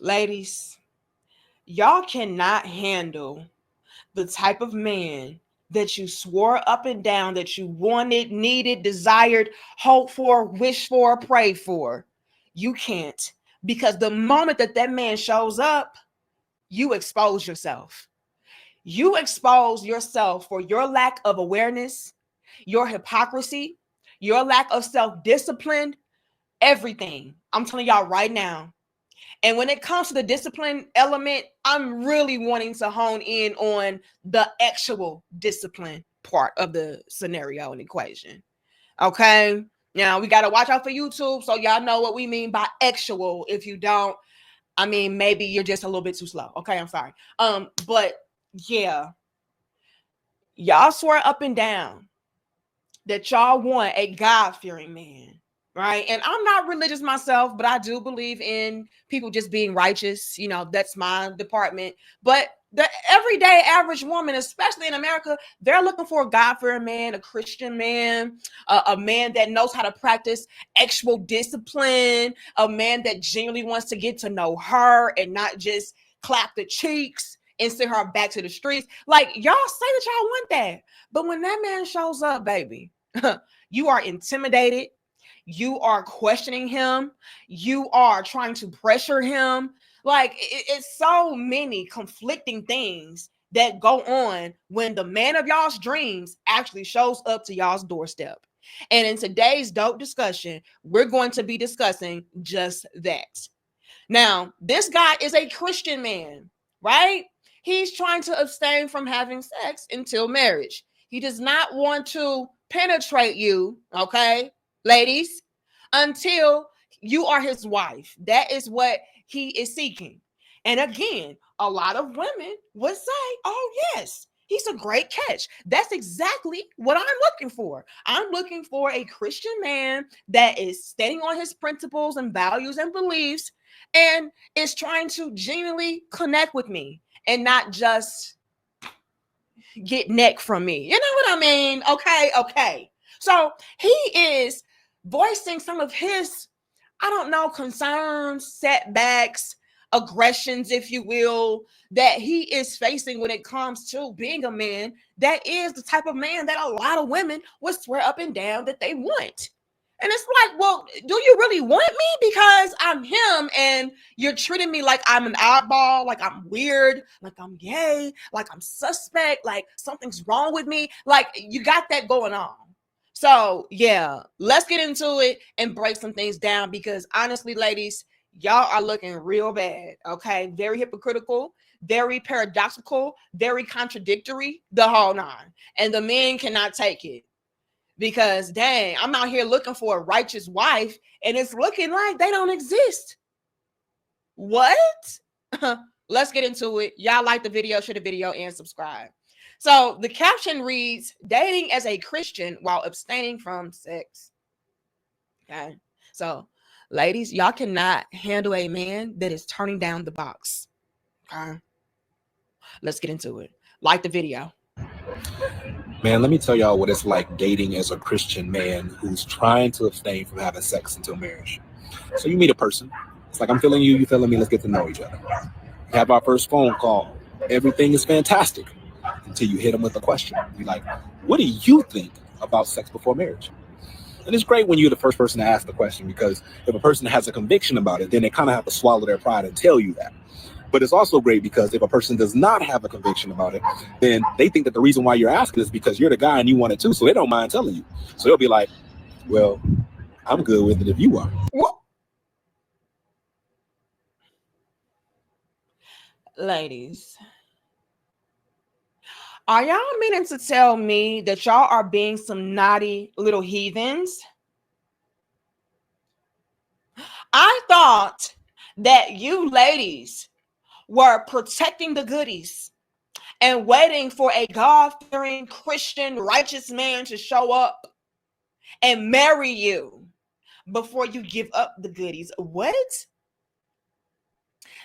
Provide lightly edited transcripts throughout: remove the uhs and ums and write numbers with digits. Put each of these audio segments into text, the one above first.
Ladies, y'all cannot handle the type of man that you swore up and down that you wanted, needed, desired, hoped for, wished for, prayed for. You can't, because the moment that that man shows up, you expose yourself. You expose yourself for your lack of awareness, your hypocrisy, your lack of self-discipline, everything. I'm telling y'all right now. And when it comes to the discipline element, I'm really wanting to hone in on the actual discipline part of the scenario and equation. Okay. Now we got to watch out for YouTube so y'all know what we mean by actual. If you don't, I mean, maybe you're just a little bit too slow. Okay. I'm sorry. But yeah, y'all swear up and down that y'all want a God-fearing man. Right. And I'm not religious myself, but I do believe in people just being righteous. You know, that's my department. But the everyday average woman, especially in America, they're looking for a God-fearing man, a Christian man, a man that knows how to practice actual discipline, a man that genuinely wants to get to know her and not just clap the cheeks and send her back to the streets. Like, y'all say that y'all want that. But when that man shows up, baby, you are intimidated. You are questioning him. You are trying to pressure him. Like, it's so many conflicting things that go on when the man of y'all's dreams actually shows up to y'all's doorstep. And in today's dope discussion, we're going to be discussing just that. Now, this guy is a Christian man, right? He's trying to abstain from having sex until marriage. He does not want to penetrate you, okay, ladies, until you are his wife. That is what he is seeking. And again, a lot of women would say, oh, yes, he's a great catch. That's exactly what I'm looking for. I'm looking for a Christian man that is standing on his principles and values and beliefs and is trying to genuinely connect with me and not just get neck from me. You know what I mean? Okay. So he is voicing some of his, I don't know, concerns, setbacks, aggressions, if you will, that he is facing when it comes to being a man that is the type of man that a lot of women would swear up and down that they want. And it's like, well, do you really want me? Because I'm him and you're treating me like I'm an oddball, like I'm weird, like I'm gay, like I'm suspect, like something's wrong with me. Like, you got that going on. So yeah, let's get into it and break some things down because honestly, ladies, y'all are looking real bad. Okay. Very hypocritical, very paradoxical, very contradictory, the whole nine. And the men cannot take it. Because dang, I'm out here looking for a righteous wife and it's looking like they don't exist. What? Let's get into it. Y'all like the video, share the video, and subscribe. So the caption reads, dating as a Christian while abstaining from sex. Okay. So ladies, y'all cannot handle a man that is turning down the box. Okay. Let's get into it. Like the video. Man, let me tell y'all what it's like dating as a Christian man who's trying to abstain from having sex until marriage. So you meet a person. It's like, I'm feeling you, you feeling me. Let's get to know each other. We have our first phone call. Everything is fantastic until you hit them with a question. You're like, what do you think about sex before marriage? And it's great when you're the first person to ask the question, because if a person has a conviction about it, then they kind of have to swallow their pride and tell you that. But it's also great because if a person does not have a conviction about it, then they think that the reason why you're asking is because you're the guy and you want it too. So they don't mind telling you. So they'll be like, well, I'm good with it if you are. What? Ladies, are y'all meaning to tell me that y'all are being some naughty little heathens? I thought that you ladies were protecting the goodies and waiting for a God-fearing Christian righteous man to show up and marry you before you give up the goodies. What?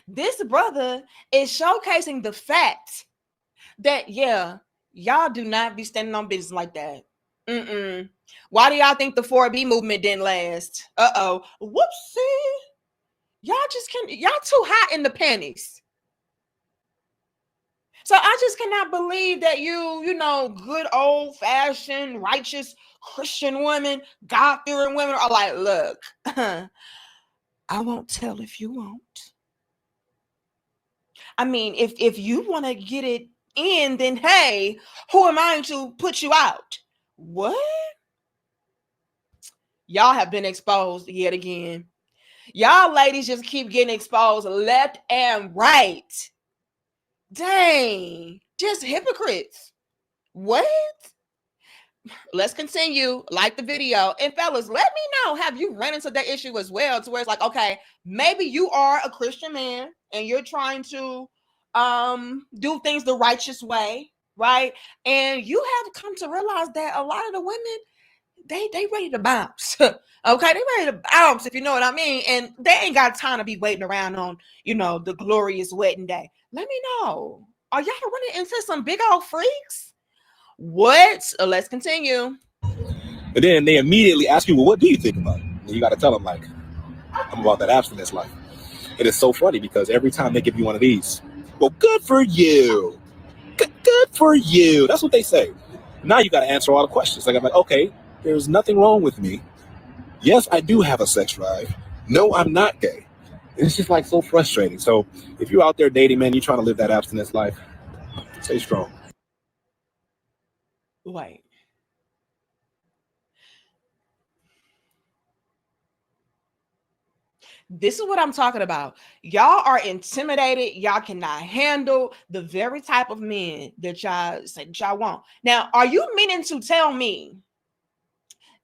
This brother is showcasing the fact that, yeah, y'all do not be standing on business like that. Why do y'all think the 4B movement didn't last? Whoopsie. Y'all y'all too hot in the panties. So I just cannot believe that you know, good old fashioned, righteous Christian women, God fearing women are like, look, I won't tell if you won't. I mean, if you want to get it in, then hey, who am I to put you out? What? Y'all have been exposed yet again. Y'all ladies just keep getting exposed left and right. Dang, just hypocrites. What? Let's continue. Like the video. And fellas, let me know, have you run into that issue as well, to where it's like, okay, maybe you are a Christian man and you're trying to do things the righteous way, right? And you have come to realize that a lot of the women, they ready to bounce. Okay, they ready to bounce, if you know what I mean. And they ain't got time to be waiting around on, you know, the glorious wedding day. Let me know. Are y'all running into some big old freaks? What? Let's continue. But then they immediately ask you, well, what do you think about it? And you got to tell them, like, I'm about that abstinence life. It is so funny because every time they give you one of these, well, good for you. Good for you. That's what they say. Now you got to answer all the questions. Like, I'm like, okay, there's nothing wrong with me. Yes, I do have a sex drive. No, I'm not gay. It's just like so frustrating. So if you're out there dating, man, you're trying to live that abstinence life, stay strong. Wait. This is what I'm talking about. Y'all are intimidated. Y'all cannot handle the very type of men that y'all say that y'all want. Now, are you meaning to tell me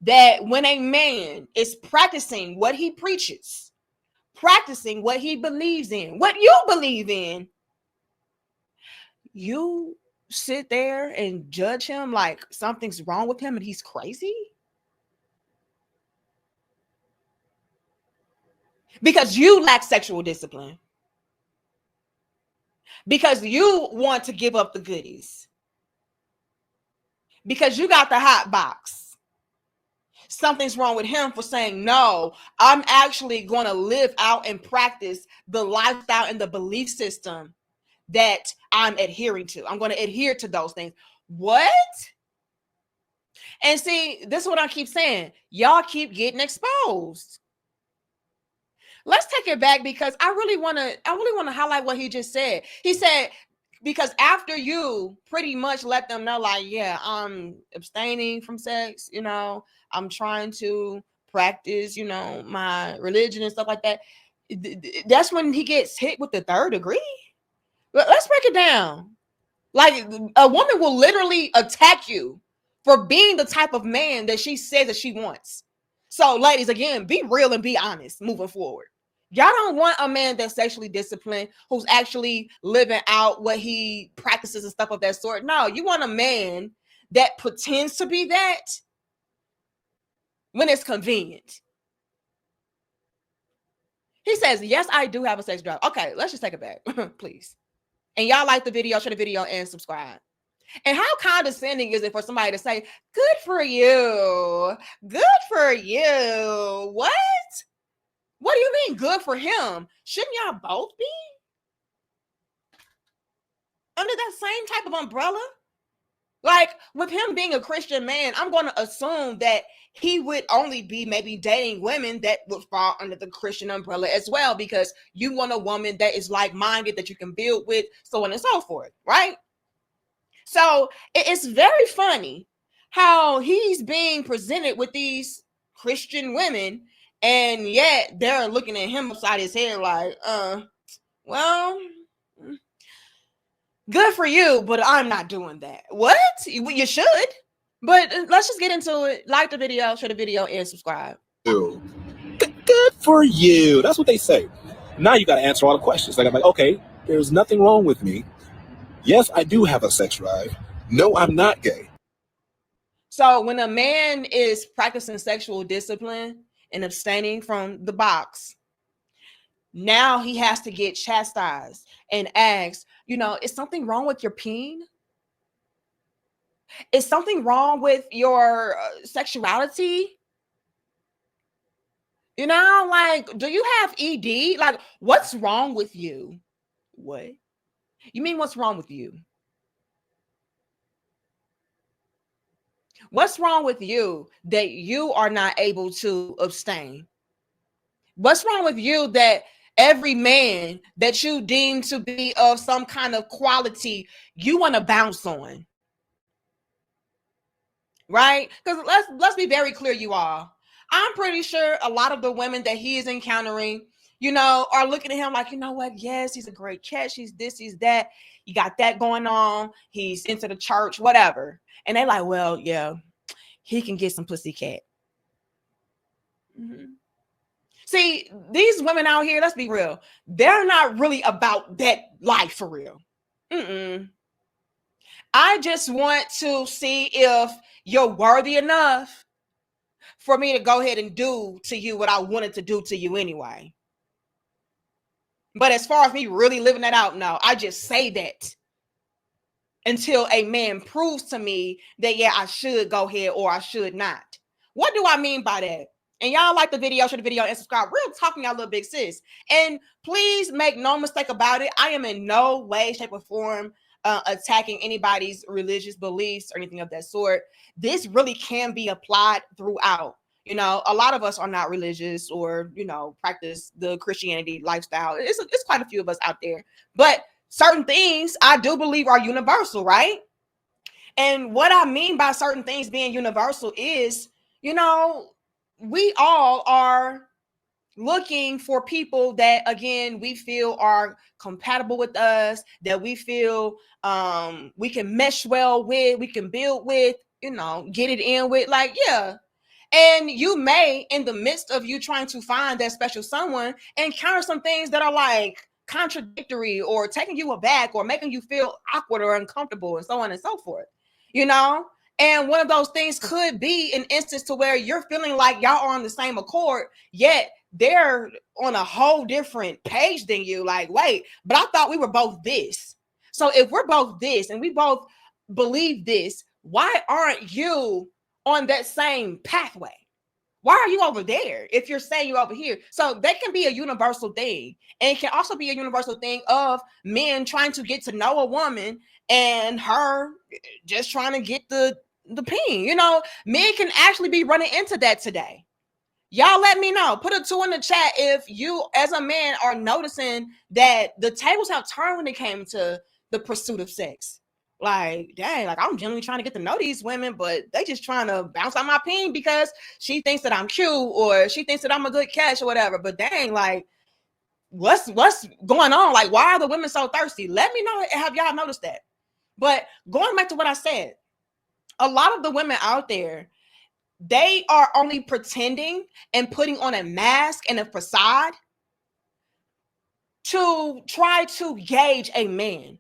that when a man is practicing what he preaches, practicing what he believes in, what you believe in, you sit there and judge him like something's wrong with him and he's crazy? Because you lack sexual discipline. Because you want to give up the goodies. Because you got the hot box. Something's wrong with him for saying, no, I'm actually going to live out and practice the lifestyle and the belief system that I'm adhering to. I'm going to adhere to those things. What? And see, this is what I keep saying. Y'all keep getting exposed. Let's take it back because I really want to highlight what he just said. He said, because after you pretty much let them know, like, yeah, I'm abstaining from sex, you know, I'm trying to practice, you know, my religion and stuff like that. That's when he gets hit with the third degree. Let's break it down. Like, a woman will literally attack you for being the type of man that she says that she wants. So, ladies, again, be real and be honest moving forward. Y'all don't want a man that's sexually disciplined, who's actually living out what he practices and stuff of that sort. No, you want a man that pretends to be that when it's convenient. He says, yes, I do have a sex drive. Okay, let's just take it back, please. And y'all like the video, share the video, and subscribe. And how condescending is it for somebody to say, good for you? Good for you. What? What do you mean good for him? Shouldn't y'all both be under that same type of umbrella? Like, with him being a Christian man, I'm going to assume that he would only be maybe dating women that would fall under the Christian umbrella as well, because you want a woman that is like-minded, that you can build with, so on and so forth, right? So it's very funny how he's being presented with these Christian women, and yet they're looking at him upside his head like, well, good for you, but I'm not doing that. What? You should. But let's just get into it. Like the video, share the video, and subscribe. Good for you. That's what they say. Now you got to answer all the questions. Like, I'm like, okay, there's nothing wrong with me. Yes, I do have a sex drive. No, I'm not gay. So when a man is practicing sexual discipline and abstaining from the box, now he has to get chastised and asked, you know, is something wrong with your peen? Is something wrong with your sexuality? You know, like, do you have ED? Like, what's wrong with you? What? You mean what's wrong with you? What's wrong with you that you are not able to abstain? What's wrong with you that every man that you deem to be of some kind of quality, you want to bounce on? Right? Because let's be very clear, you all. I'm pretty sure a lot of the women that he is encountering, are looking at him like, you know what? Yes, he's a great catch. He's this, he's that. You got that going on. He's into the church, whatever. And they like, well, yeah, he can get some pussy cat. Mm-hmm. See, these women out here, let's be real, they're not really about that life for real. Mm-mm. I just want to see if you're worthy enough for me to go ahead and do to you what I wanted to do to you anyway. But as far as me really living that out, no, I just say that until a man proves to me that, yeah, I should go ahead or I should not. What do I mean by that? And y'all like the video, share the video and subscribe. Real talking, y'all little big sis. And please make no mistake about it. I am in no way, shape, or form attacking anybody's religious beliefs or anything of that sort. This really can be applied throughout. A lot of us are not religious or, practice the Christianity lifestyle. It's quite a few of us out there. But certain things I do believe are universal, right? And what I mean by certain things being universal is, we all are looking for people that, again, we feel are compatible with us, that we feel we can mesh well with, we can build with, get it in with, like, yeah. And you may, in the midst of you trying to find that special someone, encounter some things that are like contradictory or taking you aback or making you feel awkward or uncomfortable and so on and so forth, And one of those things could be an instance to where you're feeling like y'all are on the same accord, yet they're on a whole different page than you. Like, wait, but I thought we were both this. So if we're both this and we both believe this, why aren't you on that same pathway? Why are you over there if you're saying you're over here? So that can be a universal thing. And it can also be a universal thing of men trying to get to know a woman and her just trying to get the peen. Men can actually be running into that today. Y'all let me know. Put a 2 in the chat if you, as a man, are noticing that the tables have turned when it came to the pursuit of sex. Like, dang, like I'm genuinely trying to get to know these women, but they just trying to bounce out my peen because she thinks that I'm cute or she thinks that I'm a good catch or whatever. But dang, like, what's going on? Like, why are the women so thirsty? Let me know. Have y'all noticed that? But going back to what I said, a lot of the women out there, they are only pretending and putting on a mask and a facade to try to gauge a man.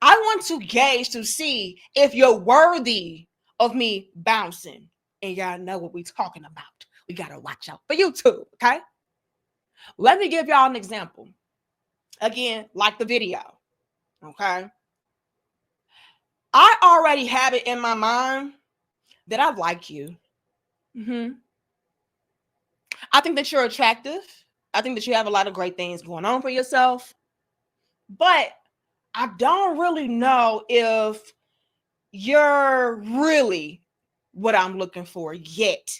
I want to gauge to see if you're worthy of me bouncing. And y'all know what we're talking about. We got to watch out for YouTube, okay? Let me give y'all an example. Again, like the video, okay? I already have it in my mind that I like you. Mm-hmm. I think that you're attractive. I think that you have a lot of great things going on for yourself. But I don't really know if you're really what I'm looking for yet.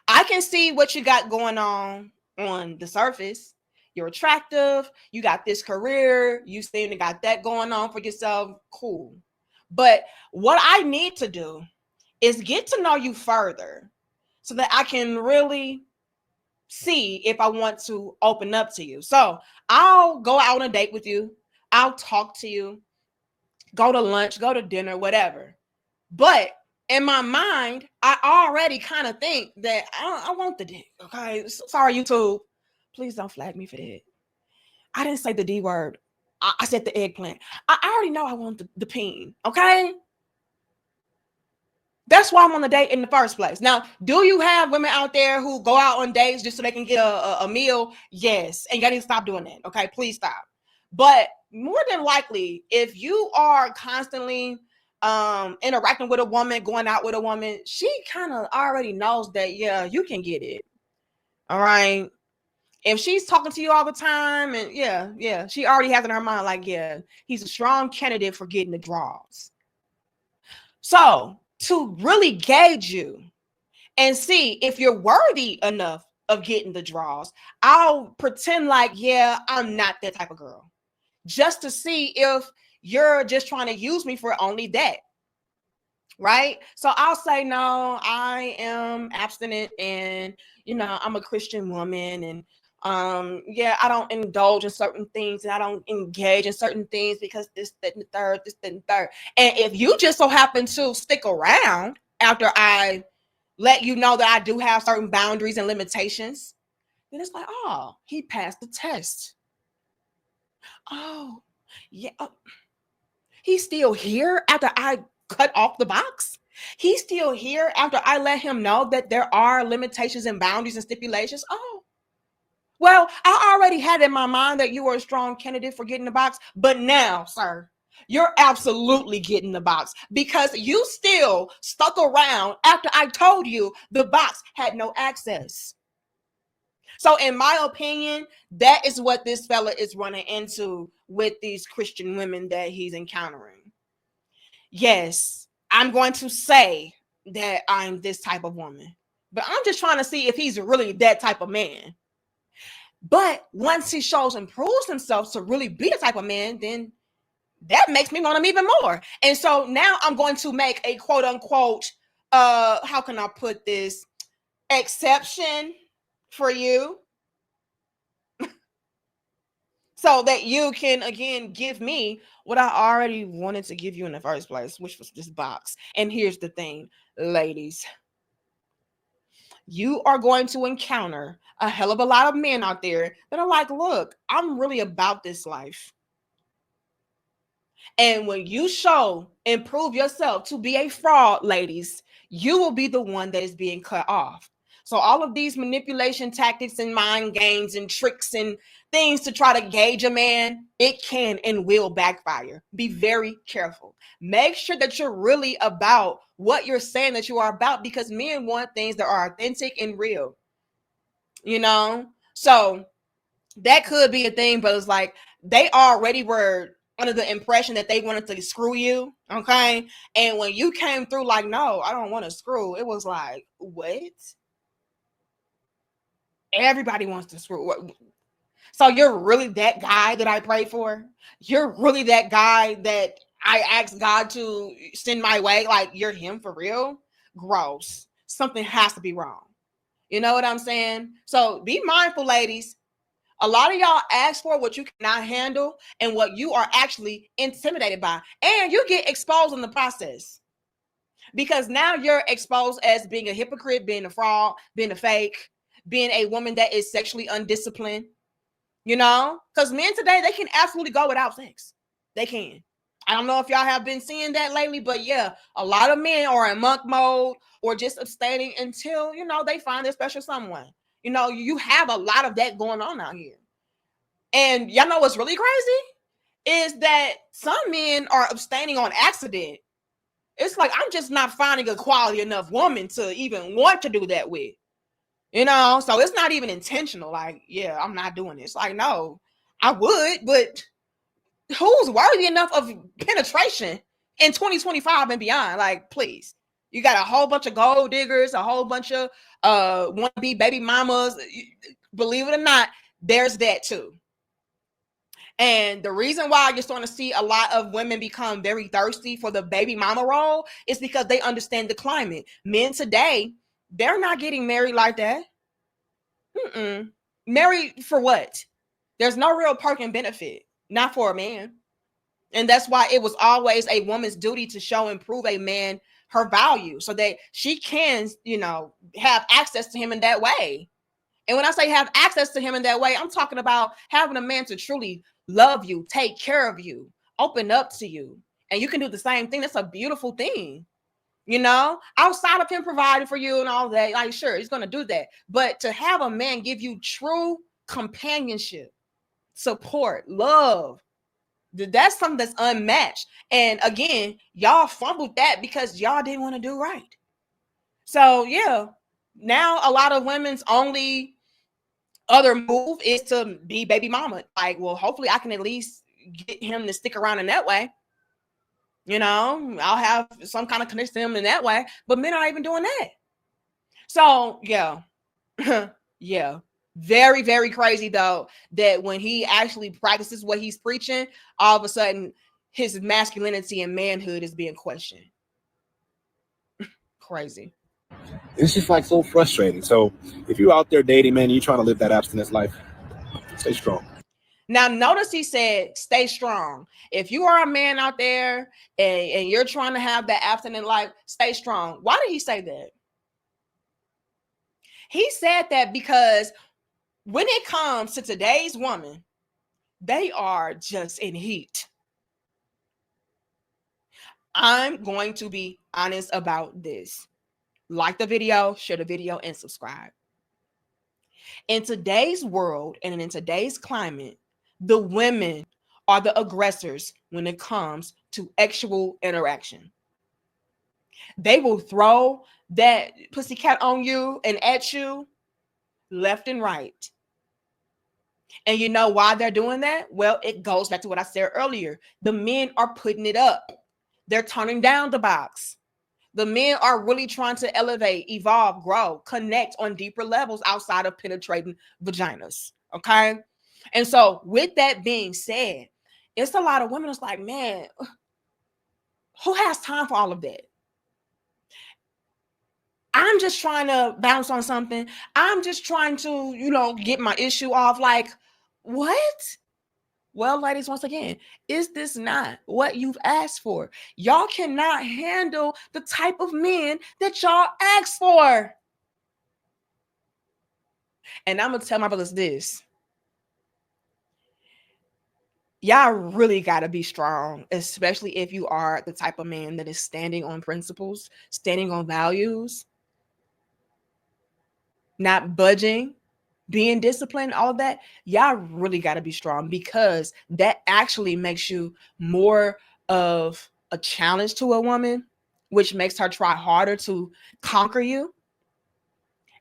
I can see what you got going on the surface. You're attractive. You got this career. You seem to got that going on for yourself. Cool. But what I need to do is get to know you further so that I can really see if I want to open up to you. So I'll go out on a date with you. I'll talk to you, go to lunch, go to dinner, whatever. But in my mind, I already kind of think that I want the dick. Okay. Sorry, YouTube. Please don't flag me for that. I didn't say the D word. I said the eggplant. I already know I want the peen. Okay. That's why I'm on the date in the first place. Now, do you have women out there who go out on dates just so they can get a meal? Yes. And you need to stop doing that. Okay. Please stop. But more than likely, if you are constantly interacting with a woman, going out with a woman, she kind of already knows that, yeah, you can get it. All right. If she's talking to you all the time, and yeah, she already has in her mind, like, yeah, he's a strong candidate for getting the draws. So to really gauge you and see if you're worthy enough of getting the draws, I'll pretend like, yeah, I'm not that type of girl, just to see if you're just trying to use me for only that. Right? So I'll say, no, I am abstinent, and I'm a Christian woman, and yeah, I don't indulge in certain things, and I don't engage in certain things because this, that, and the third, this, that, and the third. And if you just so happen to stick around after I let you know that I do have certain boundaries and limitations, then it's like, oh, he passed the test. Oh, yeah. He's still here after I cut off the box. He's still here after I let him know that there are limitations and boundaries and stipulations. Oh, well, I already had in my mind that you were a strong candidate for getting the box. But now, sir, you're absolutely getting the box because you still stuck around after I told you the box had no access. So in my opinion, that is what this fella is running into with these Christian women that he's encountering. Yes, I'm going to say that I'm this type of woman, but I'm just trying to see if he's really that type of man. But once he shows and proves himself to really be the type of man, then that makes me want him even more. And so now I'm going to make a quote unquote, how can I put this, exception for you, so that you can again give me what I already wanted to give you in the first place, which was this box. And here's the thing, ladies, you are going to encounter a hell of a lot of men out there that are like, look, I'm really about this life. And when you show and prove yourself to be a fraud, ladies, you will be the one that is being cut off. So all of these manipulation tactics and mind games and tricks and things to try to gauge a man, it can and will backfire. Be very careful. Make sure that you're really about what you're saying that you are about, because men want things that are authentic and real. So that could be a thing, but it's like they already were under the impression that they wanted to screw you, okay? And when you came through like, no, I don't want to screw, it was like, what? Everybody wants to screw. So you're really that guy that I prayed for? You're really that guy that I asked God to send my way? Like, you're him for real? Gross. Something has to be wrong. You know what I'm saying? So be mindful, ladies. A lot of y'all ask for what you cannot handle and what you are actually intimidated by. And you get exposed in the process. Because now you're exposed as being a hypocrite, being a fraud, being a fake, being a woman that is sexually undisciplined. Because men today, they can absolutely go without sex. They can. I don't know if y'all have been seeing that lately, but yeah, a lot of men are in monk mode or just abstaining until, they find their special someone. You have a lot of that going on out here. And y'all know what's really crazy is that some men are abstaining on accident. It's like, I'm just not finding a quality enough woman to even want to do that with. So it's not even intentional. Like, yeah, I'm not doing this. Like, no, I would, but who's worthy enough of penetration in 2025 and beyond? Like, please. You got a whole bunch of gold diggers, a whole bunch of wannabe baby mamas. Believe it or not, there's that too. And the reason why you're starting to see a lot of women become very thirsty for the baby mama role is because they understand the climate. Men today, they're not getting married like that. Married for what? There's no real perk and benefit, not for a man. And that's why it was always a woman's duty to show and prove a man her value so that she can, have access to him in that way. And when I say have access to him in that way, I'm talking about having a man to truly love you, take care of you, open up to you. And you can do the same thing. That's a beautiful thing. Outside of him providing for you and all that, like, sure, he's going to do that. But to have a man give you true companionship, support, love, That's something that's unmatched. And again, y'all fumbled that because y'all didn't want to do right. So yeah, now a lot of women's only other move is to be baby mama. Like, well, hopefully I can at least get him to stick around in that way. I'll have some kind of connection to him in that way. But men aren't even doing that. So yeah. Yeah. Very, very crazy though, that when he actually practices what he's preaching, all of a sudden his masculinity and manhood is being questioned. Crazy. It's just like so frustrating. So if you're out there dating, man, you're trying to live that abstinence life, stay strong. Now, notice he said, stay strong. If you are a man out there and you're trying to have that abstinent life, stay strong. Why did he say that? He said that because when it comes to today's woman, they are just in heat. I'm going to be honest about this. Like the video, share the video, and subscribe. In today's world and in today's climate, the women are the aggressors when it comes to actual interaction. They will throw that pussycat on you and at you left and right. And you know why they're doing that? Well, it goes back to what I said earlier. The men are putting it up. They're turning down the box. The men are really trying to elevate, evolve, grow, connect on deeper levels outside of penetrating vaginas. Okay. And so, with that being said, it's a lot of women that's like, man, who has time for all of that? I'm just trying to bounce on something. I'm just trying to, get my issue off. Like, what? Well, ladies, once again, is this not what you've asked for? Y'all cannot handle the type of men that y'all asked for. And I'm going to tell my brothers this. Y'all really got to be strong, especially if you are the type of man that is standing on principles, standing on values, not budging, being disciplined, all of that. Y'all really got to be strong because that actually makes you more of a challenge to a woman, which makes her try harder to conquer you.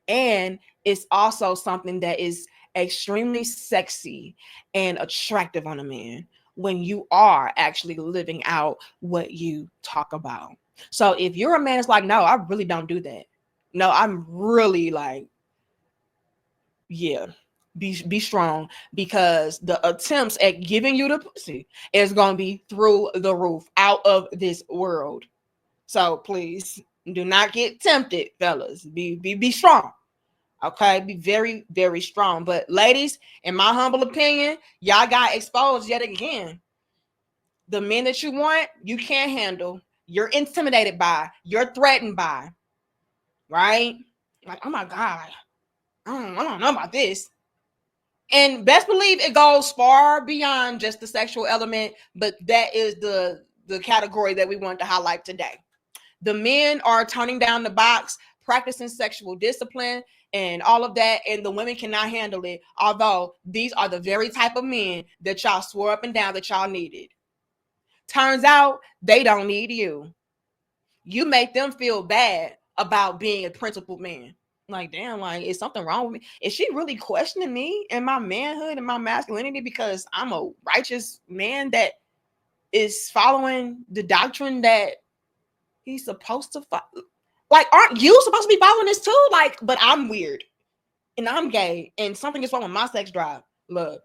And it's also something that is extremely sexy and attractive on a man when you are actually living out what you talk about. So if you're a man that's like, no, I really don't do that. No, I'm really like, yeah, be strong, because the attempts at giving you the pussy is going to be through the roof, out of this world. So please do not get tempted, fellas. Be strong. Okay, be very, very strong. But ladies, in my humble opinion, y'all got exposed yet again. The men that you want, you can't handle. You're intimidated by. You're threatened by. Right? Like, oh my God, I don't know about this. And best believe it goes far beyond just the sexual element, but that is the category that we want to highlight today. The men are turning down the box, practicing sexual discipline and all of that, and the women cannot handle it, although these are the very type of men that y'all swore up and down that y'all needed. Turns out they don't need you. You make them feel bad about being a principled man. Like, damn, like, is something wrong with me? Is she really questioning me and my manhood and my masculinity because I'm a righteous man that is following the doctrine that he's supposed to follow? Like, aren't you supposed to be following this too? Like, but I'm weird and I'm gay and something is wrong with my sex drive. Look,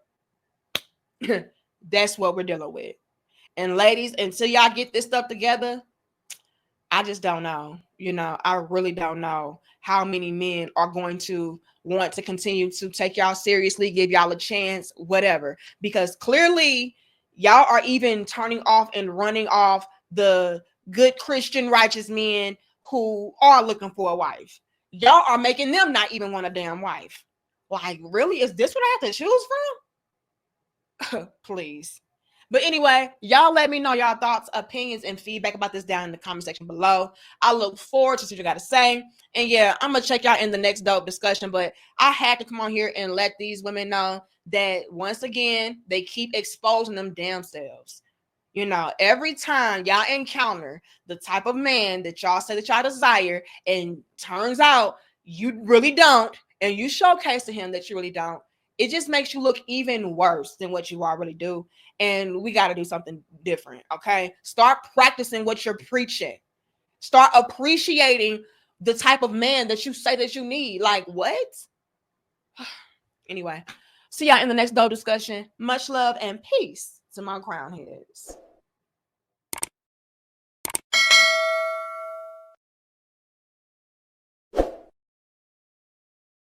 that's what we're dealing with. And ladies, until y'all get this stuff together, I just don't know. I really don't know how many men are going to want to continue to take y'all seriously, give y'all a chance, whatever. Because clearly, y'all are even turning off and running off the good Christian righteous men who are looking for a wife. Y'all are making them not even want a damn wife. Like, really? Is this what I have to choose from? Please. But anyway, y'all let me know y'all thoughts, opinions, and feedback about this down in the comment section below. I look forward to see what you got to say. And yeah, I'm going to check y'all in the next dope discussion. But I had to come on here and let these women know that once again, they keep exposing them damn selves. You know, every time y'all encounter the type of man that y'all say that y'all desire, and turns out you really don't, and you showcase to him that you really don't, it just makes you look even worse than what you already do. And we got to do something different. Okay. Start practicing what you're preaching. Start appreciating the type of man that you say that you need. Like, what? Anyway, see y'all in the next dope discussion. Much love and peace to my crown heads.